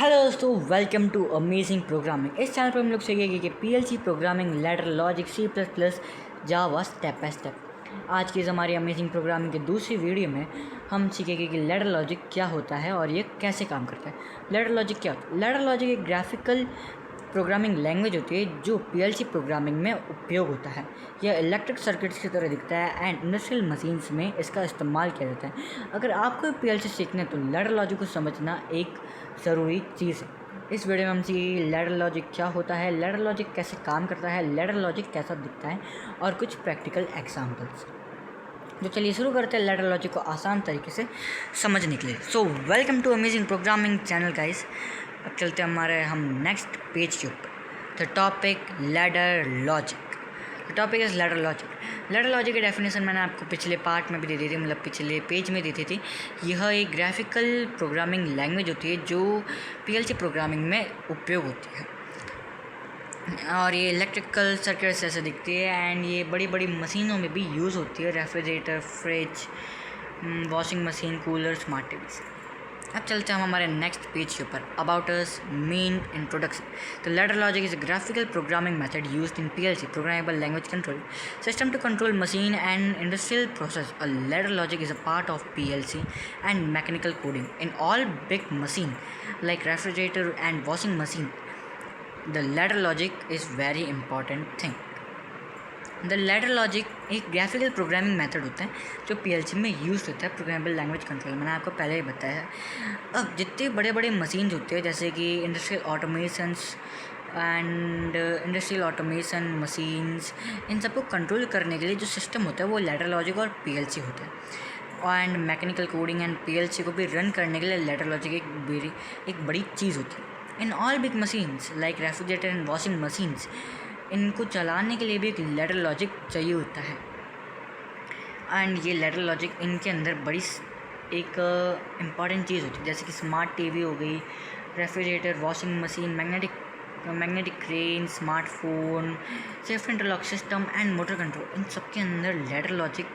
Hello दोस्तों, welcome to amazing programming. इस channel पर हम लोग सीखेंगे कि PLC programming, ladder logic, C++, Java step by step. आज की इस हमारी अमेजिंग प्रोग्रामिंग की दूसरी वीडियो में हम सीखेंगे कि लैडर लॉजिक क्या होता है और ये कैसे काम करता है। लैडर लॉजिक क्या होता है? लैडर लॉजिक एक ग्राफिकल प्रोग्रामिंग लैंग्वेज होती है जो पीएलसी प्रोग्रामिंग में उपयोग होता है। यह इलेक्ट्रिक सर्किट्स की तरह दिखता है एंड इंडस्ट्रियल मशीन्स में इसका इस्तेमाल किया जाता है। अगर आपको पीएलसी सीखना है तो लैडर लॉजिक को समझना एक ज़रूरी चीज़ है। इस वीडियो में हम सीखेंगे लैडर लॉजिक क्या होता है, लैडर लॉजिक कैसे काम करता है, लैडर लॉजिक कैसा दिखता है और कुछ प्रैक्टिकल एग्जाम्पल्स। तो चलिए शुरू करते हैं लैडर लॉजिक को आसान तरीके से समझने के लिए। So welcome to amazing programming channel guys. अब चलते हैं हम नेक्स्ट पेज के ऊपर। The topic ladder logic. The topic is ladder logic. Ladder logic की डेफिनेशन मैंने आपको पिछले पार्ट में भी दे दी थी, मतलब पिछले पेज में दी थी। यह एक ग्राफिकल प्रोग्रामिंग लैंग्वेज होती है जो पीएलसी प्रोग्रामिंग में उपयोग होती है और ये इलेक्ट्रिकल सर्किट जैसे दिखती है एंड ये बड़ी बड़ी मशीनों में भी यूज़ होती है, refrigerator, fridge, washing machine, cooler, smart TVs. अब चलते हैं हम हमारे नेक्स्ट पेज के ऊपर। About us, main introduction. तो ladder logic is a graphical programming method used in PLC, programmable language control system, to control machine and industrial process. A ladder logic is a part of PLC and mechanical coding. In all big machine like refrigerator and washing machine, the ladder logic is very important thing. The ladder logic एक graphical programming method होता है जो PLC में use होता है, programmable language control. मैंने आपको पहले ही बताया। अब जितने बड़े बड़े मशीन्स होते हैं जैसे कि इंडस्ट्रियल ऑटोमेशन मशीन्स, इन सबको कंट्रोल करने के लिए जो सिस्टम होता है वो लैडर लॉजिक और पीएलसी होता है। And mechanical coding and PLC को भी रन करने के लिए लैडर लॉजिक एक बड़ी चीज़ होती है। In all big machines like refrigerator and washing machines, इनको चलाने के लिए भी एक लैडर लॉजिक चाहिए होता है। एंड ये लैडर लॉजिक इनके अंदर बड़ी एक इम्पॉर्टेंट चीज़ होती है, जैसे कि स्मार्ट टीवी हो गई, refrigerator, washing machine, magnetic crane, smartphone, safe interlock system and motor control, इन सब के अंदर लैडर लॉजिक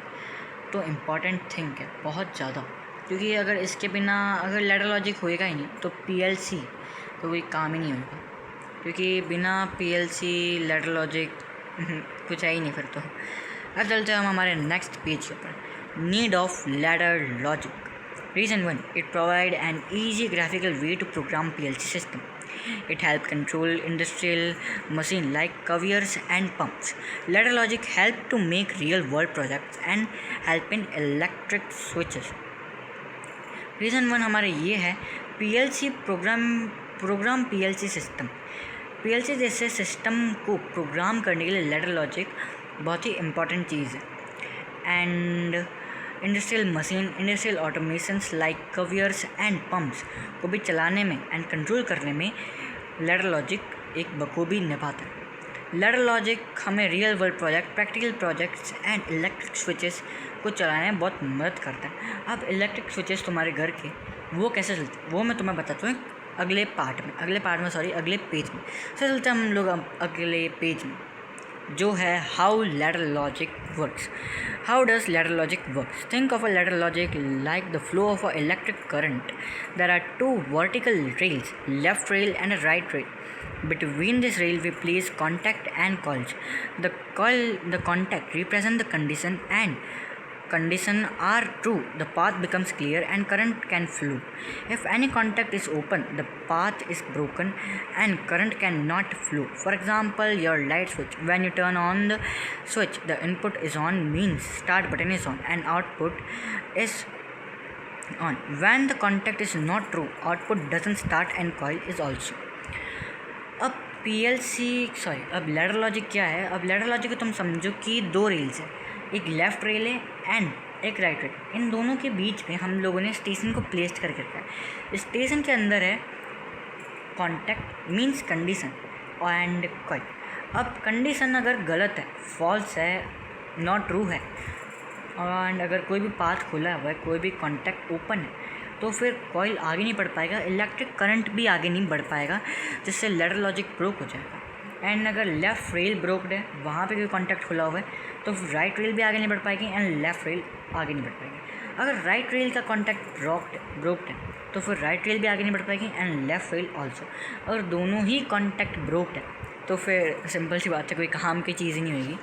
तो इम्पॉर्टेंट थिंग है बहुत ज़्यादा। क्योंकि अगर इसके बिना अगर लैडर लॉजिक होएगा ही नहीं तो पीएलसी तो कोई काम ही नहीं होगा, क्योंकि बिना पीएलसी लैडर लॉजिक कुछ है ही नहीं फिर तो। अब चलते हैं हम हमारे नेक्स्ट पेज के ऊपर। Need of ladder logic. Reason 1, it provide an easy graphical way to program PLC system. It helps control industrial machine like conveyors and pumps. Ladder logic help to make real world projects and help in electric switches. Reason 1 हमारे ये है, PLC program PLC system. PLC जैसे system को program करने के लिए ladder logic बहुत ही important चीज़ है। And industrial machine, industrial automations like conveyors and pumps को भी चलाने में एंड कंट्रोल करने में लैडर लॉजिक एक बखूबी निभाता है। लैडर लॉजिक हमें real world project, practical projects and electric switches को चलाने में बहुत मदद करता है। अब इलेक्ट्रिक स्विचेस तुम्हारे घर के वो कैसे चलते हैं वो मैं तुम्हें बताता हूँ अगले पेज में। चलते हम लोग अगले पेज में जो है how ladder logic works. How does ladder logic works? Think of a ladder logic like the flow of a electric current. There are 2 vertical rails, left rail and a right rail. Between this rail we place contact and coils. The contact represent the condition and condition are true, the path becomes clear and current can flow. If any contact is open, the path is broken and current cannot flow. For example, your light switch. When you turn on the switch, the input is on, means start button is on and output is on. When the contact is not true, output doesn't start and coil is also. अब ladder logic क्या है? अब ladder logic को तुम समझो कि 2 rails है, एक लेफ़्ट रेल है एंड एक राइट रेल। इन दोनों के बीच में हम लोगों ने स्टेशन को प्लेस करके रखा है। स्टेशन के अंदर है contact means condition and coil. अब कंडीशन अगर गलत है, फॉल्स है, नॉट ट्रू है, एंड अगर कोई भी पाथ खुला हुआ है, कोई भी कॉन्टैक्ट ओपन है, तो फिर कॉइल आगे नहीं बढ़ पाएगा, इलेक्ट्रिक करंट भी आगे नहीं बढ़ पाएगा, जिससे लैडर लॉजिक ब्रोक हो जाएगा। एंड अगर लेफ़्ट रेल ब्रोक्ड है, वहाँ पे कोई कॉन्टैक्ट खुला हुआ है, तो राइट रेल भी आगे नहीं बढ़ पाएगी एंड लेफ़्ट रेल आगे नहीं बढ़ पाएगी। अगर राइट रेल का कॉन्टैक्ट ब्रोक्ड है तो फिर राइट रेल भी आगे नहीं बढ़ पाएगी एंड लेफ़्ट रेल ऑल्सो। अगर दोनों ही कॉन्टैक्ट ब्रोक है तो फिर सिंपल सी बात है, कोई काम की चीज़ ही नहीं होगी।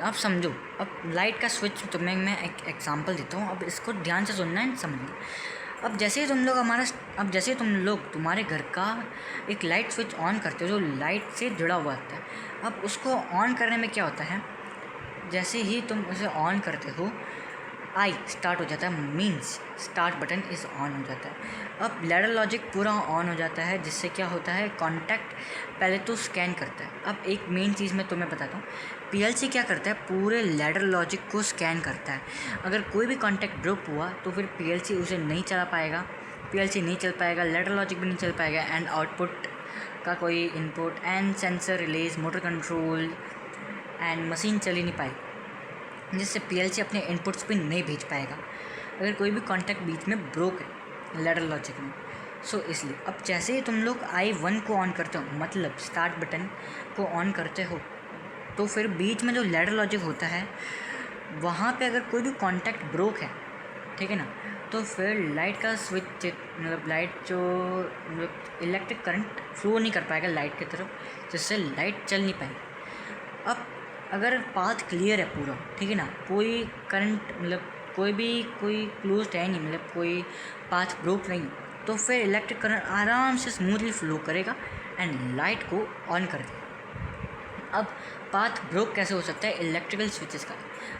अब समझो, अब लाइट का स्विच तुम्हें मैं एक एग्जांपल देता हूँ, अब इसको ध्यान से सुनना एंड समझना। अब जैसे ही तुम लोग तुम्हारे घर का एक लाइट स्विच ऑन करते हो जो लाइट से जुड़ा हुआ होता है, अब उसको ऑन करने में क्या होता है, जैसे ही तुम उसे ऑन करते हो आई स्टार्ट हो जाता है, means start button is on हो जाता है। अब लैडर लॉजिक पूरा ऑन हो जाता है, जिससे क्या होता है, कॉन्टैक्ट पहले तो स्कैन करता है। अब एक मेन चीज़ मैं तुम्हें बताता हूँ, पीएलसी क्या करता है, पूरे लैडर लॉजिक को स्कैन करता है। अगर कोई भी कॉन्टैक्ट ड्रॉप हुआ तो फिर पीएलसी उसे नहीं चला पाएगा, लैडर लॉजिक भी नहीं चल पाएगा एंड आउटपुट का कोई input and sensor release, motor control and machine चल ही नहीं पाएगी, जिससे पीएलसी अपने इनपुट्स भी नहीं भेज पाएगा अगर कोई भी कॉन्टैक्ट बीच में ब्रोक है लैडर लॉजिक में। सो इसलिए अब जैसे ही तुम लोग I1 को ऑन करते हो, मतलब स्टार्ट बटन को ऑन करते हो, तो फिर बीच में जो लैडर लॉजिक होता है वहाँ पे अगर कोई भी कॉन्टैक्ट ब्रोक है, ठीक है ना, तो फिर लाइट का स्विच, मतलब लाइट जो इलेक्ट्रिक करंट फ्लो नहीं कर पाएगा लाइट की तरफ, जिससे लाइट चल नहीं पाएगी। अब अगर पाथ क्लियर है पूरा, ठीक है ना, कोई करंट मतलब कोई क्लोज्ड है नहीं, मतलब कोई पाथ ब्रोक नहीं, तो फिर इलेक्ट्रिक करंट आराम से स्मूथली फ्लो करेगा एंड लाइट को ऑन कर देगा। अब पाथ ब्रोक कैसे हो सकता है, इलेक्ट्रिकल स्विचेस का।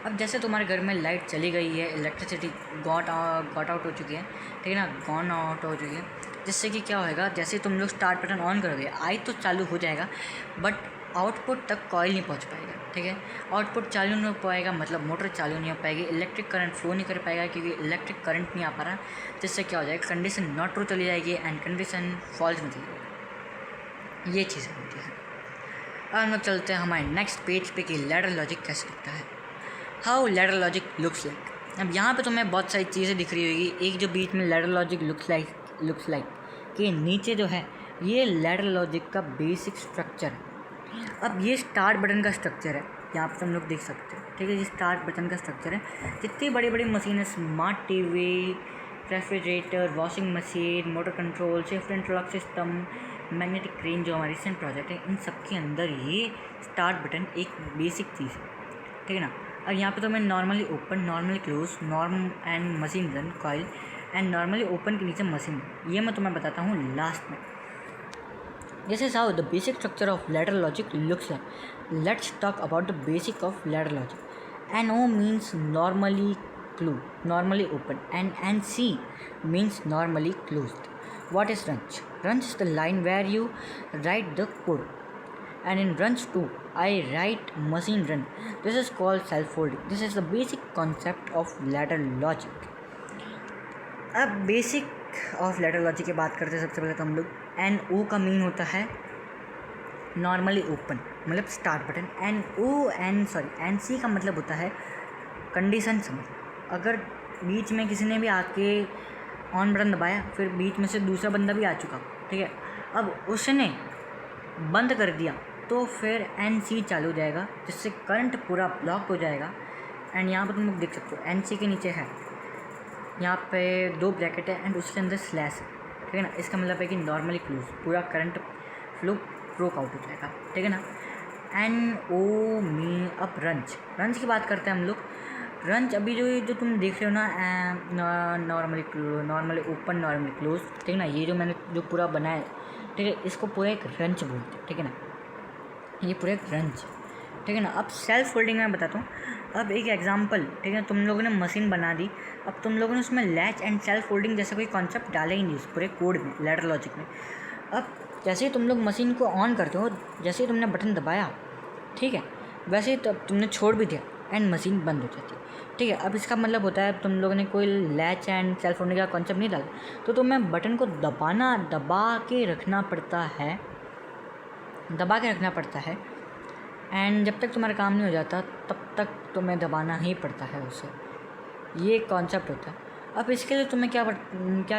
अब जैसे तुम्हारे घर में लाइट चली गई है, इलेक्ट्रिसिटी गॉट आउट हो चुकी है, ठीक है ना, गॉन आउट हो चुकी है, जिससे कि क्या होएगा, जैसे तुम लोग स्टार्ट बटन ऑन करोगे आई तो चालू हो जाएगा, बट आउटपुट तक कॉइल नहीं पहुंच पाएगा, ठीक है, आउटपुट चालू नहीं हो पाएगा, मतलब मोटर चालू नहीं हो पाएगी, इलेक्ट्रिक करंट फ्लो नहीं कर पाएगा क्योंकि इलेक्ट्रिक करंट नहीं आ पा रहा, जिससे क्या हो जाएगा, कंडीशन नॉट ट्रू चली जाएगी एंड कंडीशन फॉल्स में चली जाएगी। ये चीज़ें होती है। अब हम लोग चलते हैं हमारे नेक्स्ट पेज पे कि लैडर लॉजिक कैसे दिखता है, how ladder logic looks like. अब यहाँ पे तुम्हें बहुत सारी चीज़ें दिख रही होगी। एक जो बीच में लैडर लॉजिक लुक्स लाइक कि नीचे जो है ये लैडर लॉजिक का बेसिक स्ट्रक्चर है। अब ये स्टार्ट बटन का स्ट्रक्चर है, यहाँ पर तुम लोग देख सकते हो, ठीक है, ये स्टार्ट बटन का स्ट्रक्चर है। जितनी बड़ी बड़ी मशीन है, smart TV, refrigerator, washing machine, motor control, shift and lock system, magnetic crane जो हमारी रिसेंट प्रोजेक्ट है, इन सब के अंदर ये स्टार्ट बटन एक बेसिक चीज़ है, ठीक है ना। अब यहाँ पे तो मैं normally open, normally close, norm and machine run coil and normally open के नीचे मशीन, ये मैं तुम्हें बताता हूँ लास्ट में। This is how the basic structure of ladder logic looks like. Let's talk about the basic of ladder logic. NO means normally open, and NC means normally closed. What is range? Range is the line where you write the code. And in range 2, I write machine run. This is called self-folding. This is the basic concept of ladder logic. अब basic of ladder logic की बात करते हैं। सबसे पहले तो हम लोग NO का मीन होता है नॉर्मली ओपन, मतलब स्टार्ट बटन। NC का मतलब होता है कंडीशन समझ। अगर बीच में किसी ने भी आके ऑन बटन दबाया, फिर बीच में से दूसरा बंदा भी आ चुका, ठीक है, अब उसने बंद कर दिया तो फिर NC चालू हो जाएगा, जिससे करंट पूरा ब्लॉक हो जाएगा। एंड यहाँ पर तुम लोग देख सकते हो NC के नीचे है, यहाँ पे 2 ब्रैकेट है एंड उसके अंदर स्लैश है, ठीक है ना। इसका मतलब है कि नॉर्मली क्लोज, पूरा करंट फ्लो ब्रोक आउट हो जाएगा, ठीक है ना। NO मी। अब रंच की बात करते हैं हम लोग। रंच अभी जो तुम देख रहे हो ना, नॉर्मली ओपन, नॉर्मली क्लोज, ठीक है ना, ये जो मैंने जो पूरा बनाया, ठीक है, इसको पूरा एक रंच बोलते हैं, ठीक है ना, ये पूरा एक रंच, ठीक है ना। अब सेल्फ फोल्डिंग में बताता हूँ। अब एक एग्जांपल, ठीक है, तुम लोगों ने मशीन बना दी, अब तुम लोगों ने उसमें लैच एंड सेल्फ फोल्डिंग जैसा कोई कॉन्सेप्ट डाला ही नहीं उस पूरे कोड में, लैडर लॉजिक में। अब जैसे ही तुम लोग मशीन को ऑन करते हो, जैसे ही तुमने बटन दबाया, ठीक है, वैसे ही तब तुमने छोड़ भी दिया एंड मशीन बंद हो जाती है, ठीक है। अब इसका मतलब होता है तुम लोगों ने कोई लैच एंड सेल्फ फोल्डिंग का कॉन्सेप्ट नहीं डाला, तो तुम्हें बटन को दबा के रखना पड़ता है एंड जब तक तुम्हारा काम नहीं हो जाता तब तक तुम्हें दबाना ही पड़ता है उसे। ये कॉन्सेप्ट होता है। अब इसके लिए तुम्हें क्या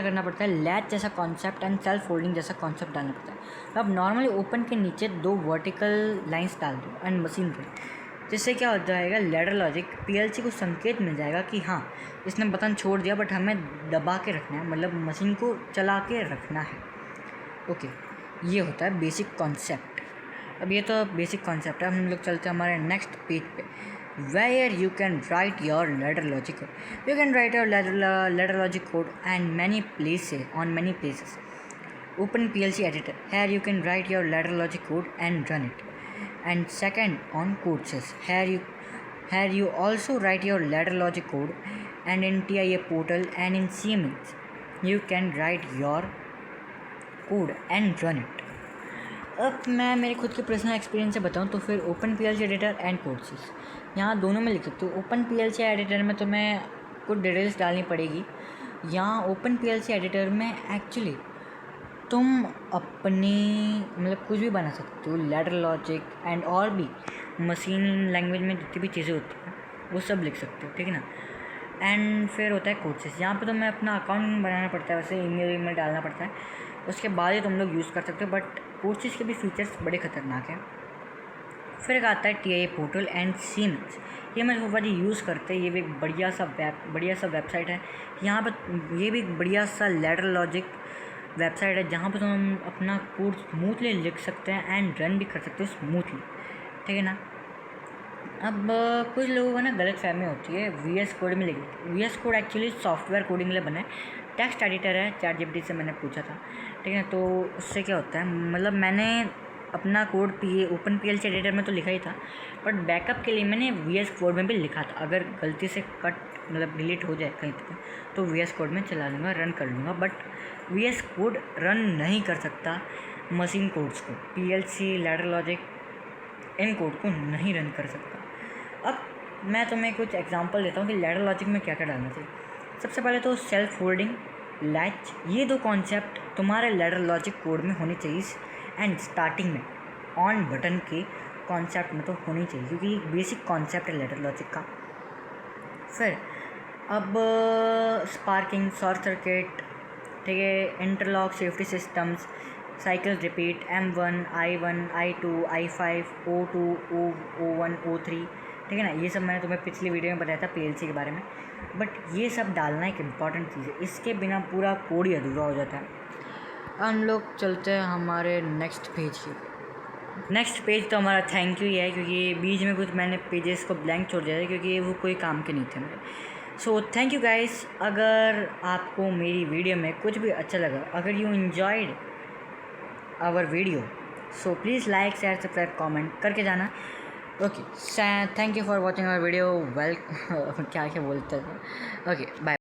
करना पड़ता है, लैच जैसा कॉन्सेप्ट एंड सेल्फ फोल्डिंग जैसा कॉन्सेप्ट डालना पड़ता है। अब नॉर्मली ओपन के नीचे 2 वर्टिकल लाइंस डाल दो एंड मशीन रन। जिससे क्या हो जाएगा, लैडर लॉजिक पीएलसी को संकेत मिल जाएगा कि हाँ इसने बटन छोड़ दिया बट हमें दबा के रखना है, मतलब मशीन को चला के रखना है। ओके, ये होता है बेसिक कॉन्सेप्ट। अब ये तो बेसिक कॉन्सेप्ट है, हम लोग चलते हैं हमारे नेक्स्ट पेज पे, where you can write your ladder logic code. You can write your ladder logic code and many places on many places. Open PLC editor. Here you can write your ladder logic code and run it. And second, on courses. Here you also write your ladder logic code, and in TIA portal and in Siemens you can write your code and run it. अब मैं मेरे खुद के personal experience से बताऊँ तो फिर open PLC editor and courses, यहाँ दोनों में लिख सकते हो। ओपन PLC एडिटर में तुम्हें कुछ डिटेल्स डालनी पड़ेगी। यहाँ ओपन PLC एडिटर में एक्चुअली तुम अपनी मतलब कुछ भी बना सकते हो, लैडर लॉजिक एंड और भी मशीन लैंग्वेज में जितनी भी चीज़ें होती हैं वो सब लिख सकते हो, ठीक है ना। एंड फिर होता है कोर्सेस, यहाँ पे तुम्हें अपना अकाउंट बनाना पड़ता है, वैसे ईमेल डालना पड़ता है, उसके बाद ही तुम लोग यूज़ कर सकते हो। बट कोर्सेज के भी फीचर्स बड़े ख़तरनाक हैं। फिर एक आता है TIA पोर्टल एंड सीमेंस, ये मेरे पापा जी यूज़ करते हैं। ये भी एक बढ़िया सा वेबसाइट है। यहाँ पर ये भी एक बढ़िया सा लैडर लॉजिक वेबसाइट है जहाँ पर तुम अपना कोड स्मूथली लिख सकते हैं एंड रन भी कर सकते हो स्मूथली, ठीक है ना। अब कुछ लोगों को ना गलत फहमी होती है VS कोड में लिखी। VS code actually software coding के लिए बना है, टेक्स्ट एडिटर है, ChatGPT से मैंने पूछा था, ठीक है। तो उससे क्या होता है, मतलब मैंने अपना कोड ओपन PLC एडिटर में तो लिखा ही था, बट बैकअप के लिए मैंने VS कोड में भी लिखा था। अगर गलती से कट मतलब डिलीट हो जाए कहीं पर तो VS कोड में चला लूँगा, रन कर लूँगा। बट VS कोड रन नहीं कर सकता मशीन कोड्स को, PLC ladder logic in code को नहीं रन कर सकता। अब मैं तुम्हें कुछ एग्जांपल देता हूँ कि लैडर लॉजिक में क्या क्या डालना चाहिए। सबसे पहले तो सेल्फ होल्डिंग, लैच, ये दो कॉन्सेप्ट तुम्हारे लैडर लॉजिक कोड में होने चाहिए। एंड स्टार्टिंग में ऑन बटन के कॉन्सेप्ट में तो होनी चाहिए क्योंकि बेसिक कॉन्सेप्ट है लैडर लॉजिक का। फिर अब स्पार्किंग, शॉर्ट सर्किट, ठीक है, interlock, safety systems, cycle repeat, M1, I1, I2, I5, O2, O1, O3, ठीक है ना। ये सब मैंने तुम्हें पिछली वीडियो में बताया था PLC के बारे में। बट ये सब डालना एक इम्पॉर्टेंट चीज़ है, इसके बिना पूरा कोड ही अधूरा हो जाता है। हम लोग चलते हैं हमारे नेक्स्ट पेज की। नेक्स्ट पेज तो हमारा थैंक यू ही है, क्योंकि बीच में कुछ मैंने पेजेस को ब्लैंक छोड़ दिया था क्योंकि वो कोई काम के नहीं थे मेरे। So thank you guys. अगर आपको मेरी वीडियो में कुछ भी अच्छा लगा, अगर you enjoyed our video, so please like, share, subscribe, comment करके जाना। Okay, thank you for watching our video. क्या बोलते हैं। Okay, bye.